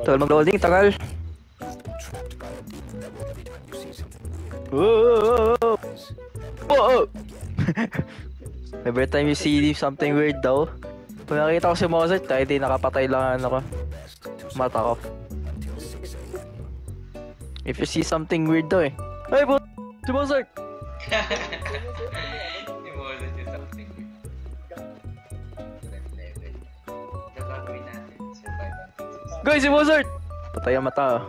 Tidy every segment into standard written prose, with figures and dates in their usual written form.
Tagal mag-loading, tagal. Whoa! Whoa! Every time you see something weird daw. Kung nakita ko si Mozart, kahit di nakapatay lang ano ko. Mata ko. If you see something weird daw eh. Ay, si Mozart! Si Mozart yung something weird. That level. Gagawin natin. Survival. Guys, si Mozart! Patay ang mata.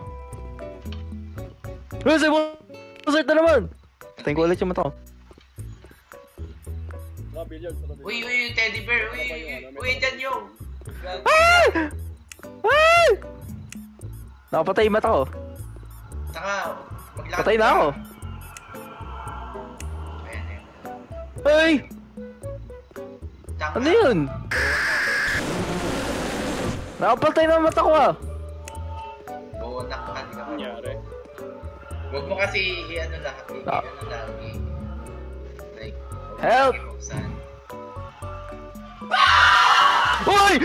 Guys, si Mozart na naman! Patayin ko ulit yung mata ko. Uy, teddy bear! Uy, dyan yung! Ah! Ah! Nakapatay yung mata ko. Saka, maglakad Patay na ako. Ay! Ano yun? Nakapatay na ang mata ko ah. Buonak ka, di ka nangyari. Huwag mo kasi i-ano lang. Like, help! Uy!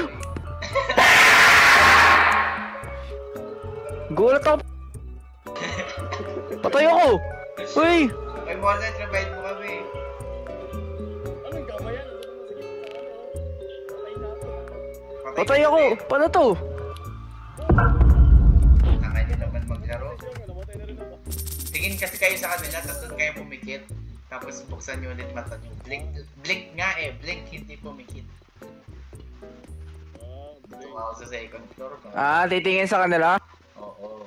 Gulat ako. Patay ako. Uy! Ay, Mozart, revive mo kami. Anong gamayan? Patay ako. Paano to? Nakanya naman maglaro. Tingin kasi kayo sa kanila, tapos doon kayo pumikit. Tapos buksan nyo ulit mata nyo. Blink nga eh. Blink, hindi pumikit. Ito ako sa second floor. Ah, titingin sa kanila? Oo.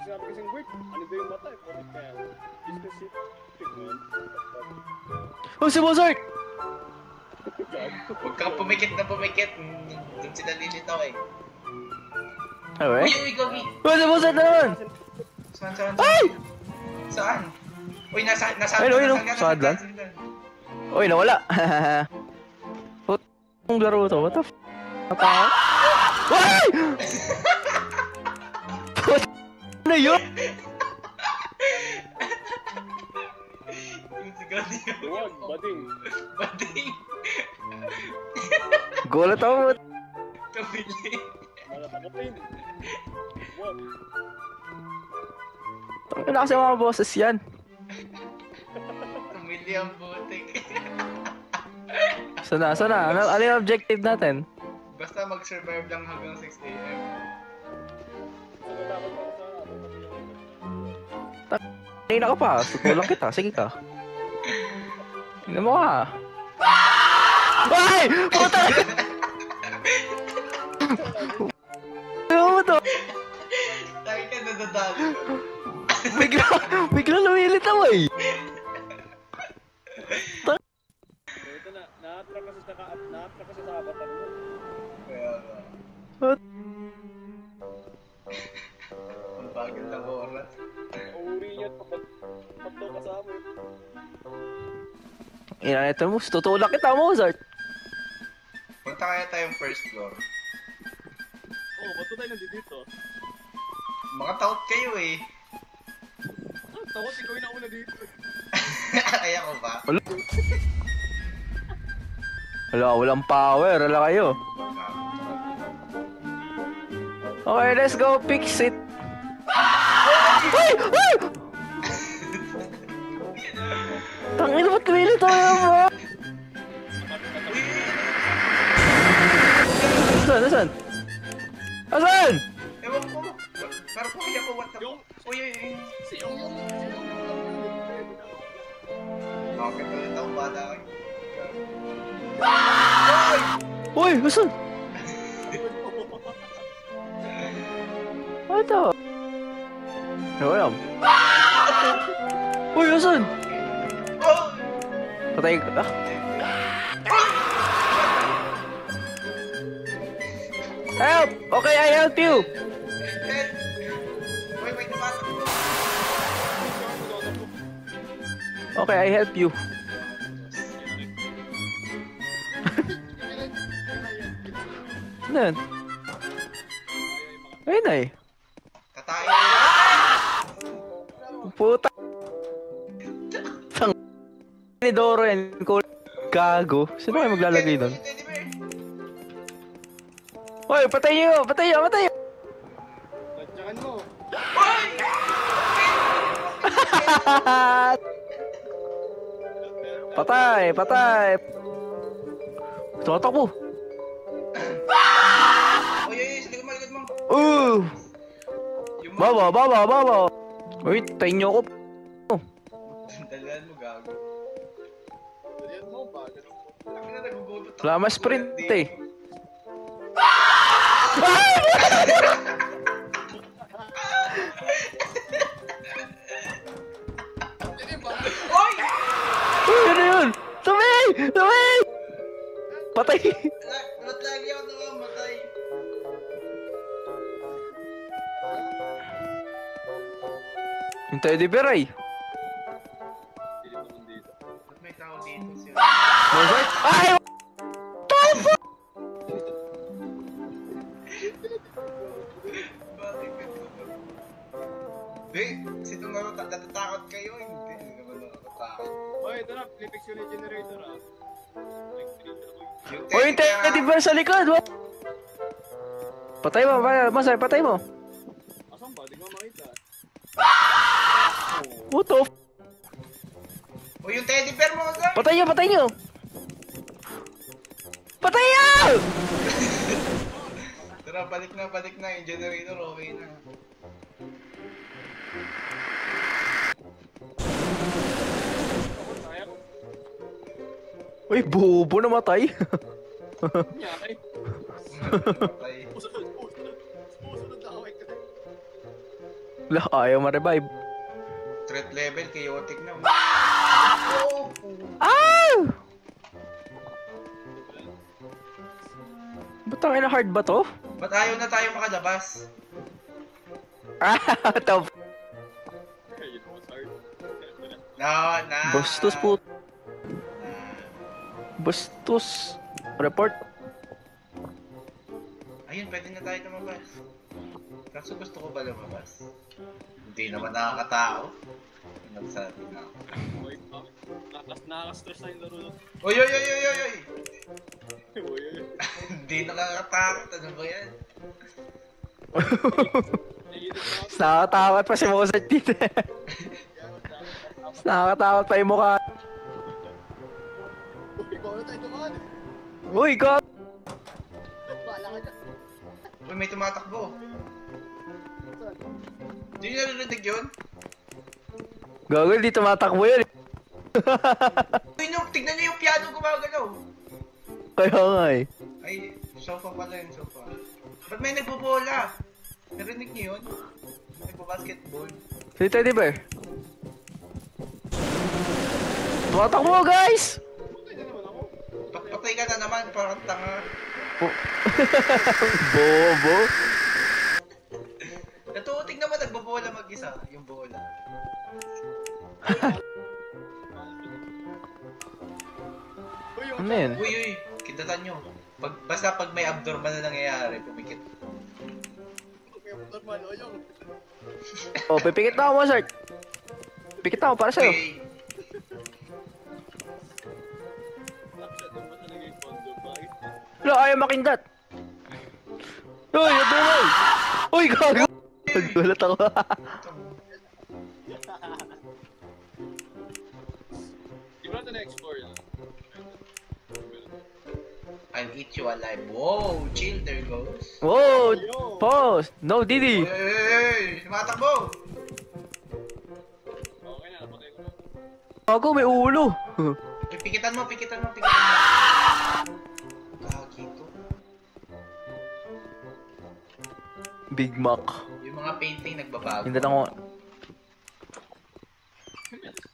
Sabi kasing weird, ano ba yung mata? Bakit kaya? Specific man. Oh, si Mozart! Huwag kang pumikit na pumikit. Doon sila lilitaw eh. Alright. Uy, Gogi! Oh, si Mozart na naman! Saan? Ay! Saan? Uy, nasa Ayun, saan lang? Uy, nawala. Putong laro to, what the f***? Apa? Ay! Ano yun? Huwag, bading. Bading. Gulat ako. Kamili. Malapakatin. Huwag. Tangin na kasi mga boses yan. Kamili ang butik. Sana? Ano yung objective natin? Basta mag-survive lang hanggang 6 AM. Tingin ako pa, tutulong kita, sige ka. Tingnan mo ka. Ay! Puta! Ano mo to? Tayo ka nadadali. Bigla lumilit ako eh. Ito na, na-attract kasi sa avatar mo. Kaya nga. Ang bagal ng oras. Uri yan pag to kasama. Ito mo, tutulak kita, Mozart. Punta kaya tayong first floor. Oo, ba't tayo nandito? Mga taot kayo eh. Takot, ikaw yung nauna dito. Kaya ko ba? Walang power, wala kayo. Okay, let's go fix it. Uy! Uy! Tangin na ba't kumili tayo ba? Nasaan? Nasaan? Ewan ko. Pero kaya ko what the fuck? Uy. Si yung Bakit ulit ako bata kayo? Uy! Nasaan? Ano to? Wala. Uy! Nasaan? Patay ka. Ah. Help! Okay, I help you! Wait, tumatak ko. Okay, I help you. Ano yun? Ayun na eh. Tatain. Puta. Tang ni Doro yan. Gago. Sino kayo maglalagay doon? Hoy, patay nyo! Patay nyo! Patay nyo! Tatsakan mo. Hoy! Patay! Patay! Tumatakbo! Oy, oy, oy, sa likod mo. Yung Baba! Baba! Baba! Uy, tayo nyo ako. Dalan mo, gago. Dalihan mo, bago ng Ang na nagugutot ako. Wala mas sprint Dito. eh. Hoy! Uy, ano yun? Tumay! Tumay! Patay! Ba't lagi ako nakamatay? Yung teddy bear ay. Pilit naman dito. Ba't may tao dito siya? Mozart? Ay! Bakit ganito? Hindi, sino nga natatakot kayo? Hindi naman natatakot. Oy, ito na, Flipix unit generator ah. Yung Uy, yung teddy bear sa likod! What? Patay mo, Mozart, patay mo. Asan ba? Di ko makita. What the f***? O yung teddy bear mo, Mozart! Patay nyo, patay nyo! Patay nyo! Tara, balik na. Yung generator, okay na. Ako, sayang. Uy, bubo namatay. Nyakay. Patay. Pusunod na away ka. Wala, ayaw ma-revive. Threat level, chaotic na. Ah! Ba't ang ina hard ba to? Ba't ayaw na tayo makalabas? Ah, ito. Ayun mo, sorry. Na. Bastos po. Na. Bastos. Report. Ayun, pwede na tayo lumabas. Kaso gusto ko ba lumabas? Hindi naman nakakatao. Nagsabi na ako. Oy, nakaka-stress na yung laro na. Oy, oy, oy, oy, oy, oy! Oy, oy. Hindi nakakatakot. Ano ba yan? Naiinip na ako. Nakakatakot pa si Mozart dito. Nakakatakot pa yung mukha. Uy, ikaw na tayo dumaan. Uy, God! Bahala ka dyan. Uy, may tumatakbo. Saan? Hindi nyo narinig yun? Gagol, di tumatakbo yun. Uy, no, tignan nyo yung piano gumagalaw. Kaya nga eh. Ay, sofa pala yun, sofa. Ba't may nagbobola? Narinig nyo yun? Nagbo-basketball. Si Teddy Bear. Tumatakbo, guys! Patay na naman ako. Patay ka na naman, parang tanga. Bobo. Natutik naman nagbobola mag-isa, yung bola. Uy, yung Ano yun? Uy, uy, kitatan nyo. Basta pag may abnormal na nangyayari, pumikit. normal, o yung. Oh, pipikit na ako, Mozart. Pipikit na ako para sa'yo. Okay. Snapshot naman talaga yung fondo. Bakit? Wala, ayaw makindat. Uy, adungay! Uy, gago! Nagulat ako. Di ba ito na-explore na? I'll eat you alive. Whoa, chill, there goes. Whoa! Pause! No, Didi! Hey, tumatakbo! Okay na, napatay ko na. Gago, may ulo. Pikitan mo. Gagi to. Big Mac. Yung mga painting nagbabago. Hindi na ako.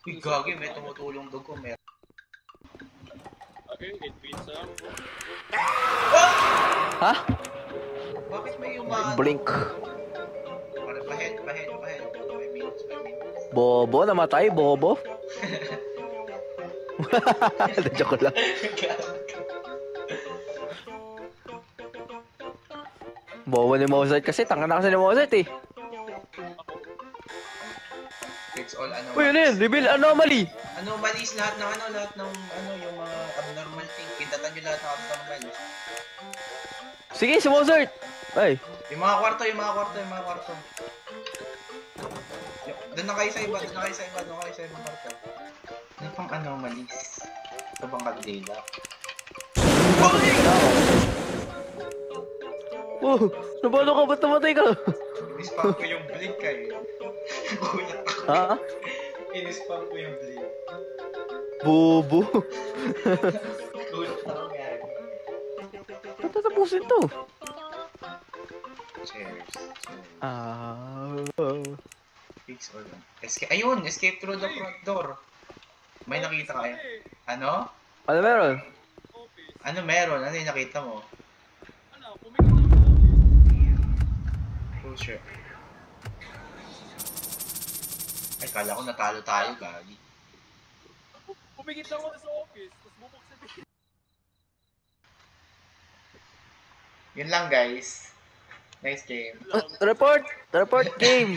Uy, gagi, may tumutulong dugo. Meron. Okay, 8 pizza. Oh! Ha? Bakit may umaano? Blink. Pahead. 5 minutes. Bobo, namatay, bobo. Joke lang. Bobo ni Mozart kasi, tanga na kasi ni Mozart eh. Fix all Uy, ano yun? Reveal anomaly! Anomalies, lahat ng yung mga abnormal thing. Pintatan nyo lahat ng abnormal. Sige, si Mozart! Ay, Yung mga kwarto, yung mga kwarto, yung mga kwarto. Doon na kayo sa iba, doon na kayo sa iba, doon kayo sa ibang kwarto. Ano pang anomalies? Ito bang kandila? oh, nabalo ka, ba't namatay ka? In-spam ko yung blink kayo. Gulat ako. Ha? In-spam ko yung blink. Bobo. Gulat ako gagi. Ba't tatapusin to? Cheers. Ah, Fix or escape. Ayun, escape through the front door. May nakita kayo? Ano? ano meron? Office. Ano meron? Ano yung nakita mo? Ano, pumikit lang ako. Oh, sure. Ay, kala ko natalo tayo, gagi. Pumikit lang ako sa office. Tapos bubuksan ko. Yun lang, guys. Nice game. Report! Report game!